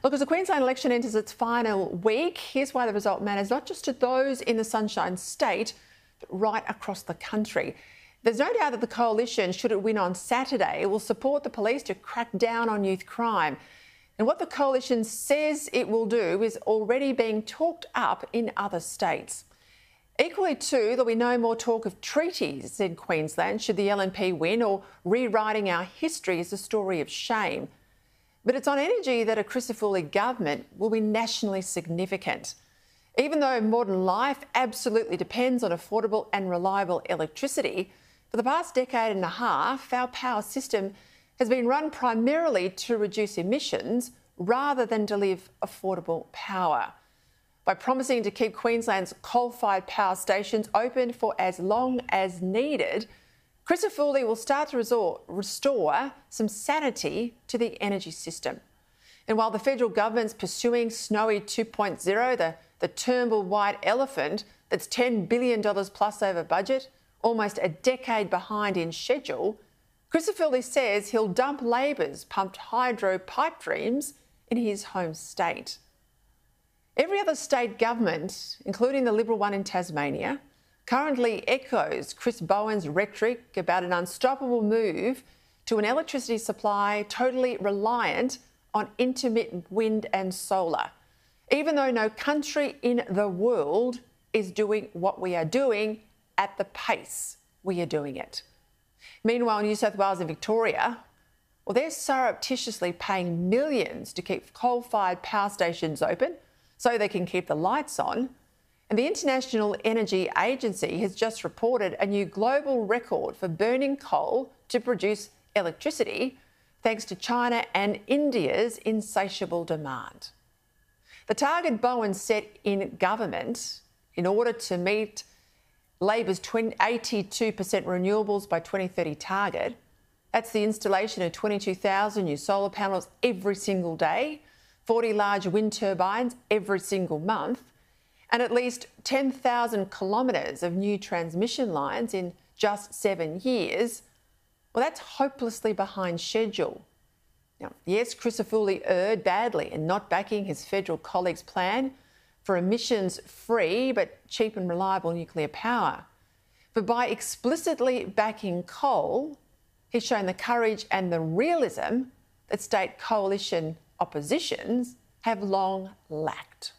Look, as the Queensland election enters its final week, here's why the result matters not just to those in the Sunshine State, but right across the country. There's no doubt that the coalition, should it win on Saturday, will support the police to crack down on youth crime. And what the coalition says it will do is already being talked up in other states. Equally too, there'll be no more talk of treaties in Queensland should the LNP win, or rewriting our history as a story of shame. But it's on energy that a Crisafulli government will be nationally significant. Even though modern life absolutely depends on affordable and reliable electricity, for the past decade and a half, our power system has been run primarily to reduce emissions rather than deliver affordable power. By promising to keep Queensland's coal-fired power stations open for as long as needed, Crisafulli will start to restore some sanity to the energy system. And while the federal government's pursuing Snowy 2.0, the Turnbull white elephant that's $10 billion plus over budget, almost a decade behind in schedule, Crisafulli says he'll dump Labor's pumped hydro pipe dreams in his home state. Every other state government, including the Liberal one in Tasmania, currently echoes Chris Bowen's rhetoric about an unstoppable move to an electricity supply totally reliant on intermittent wind and solar, even though no country in the world is doing what we are doing at the pace we are doing it. Meanwhile, New South Wales and Victoria, well, they're surreptitiously paying millions to keep coal-fired power stations open so they can keep the lights on. And the International Energy Agency has just reported a new global record for burning coal to produce electricity, thanks to China and India's insatiable demand. The target Bowen set in government in order to meet Labor's 82% renewables by 2030 target, that's the installation of 22,000 new solar panels every single day, 40 large wind turbines every single month, and at least 10,000 kilometres of new transmission lines in just 7 years. Well, that's hopelessly behind schedule. Now, yes, Crisafulli erred badly in not backing his federal colleague's plan for emissions-free but cheap and reliable nuclear power. But by explicitly backing coal, he's shown the courage and the realism that state coalition oppositions have long lacked.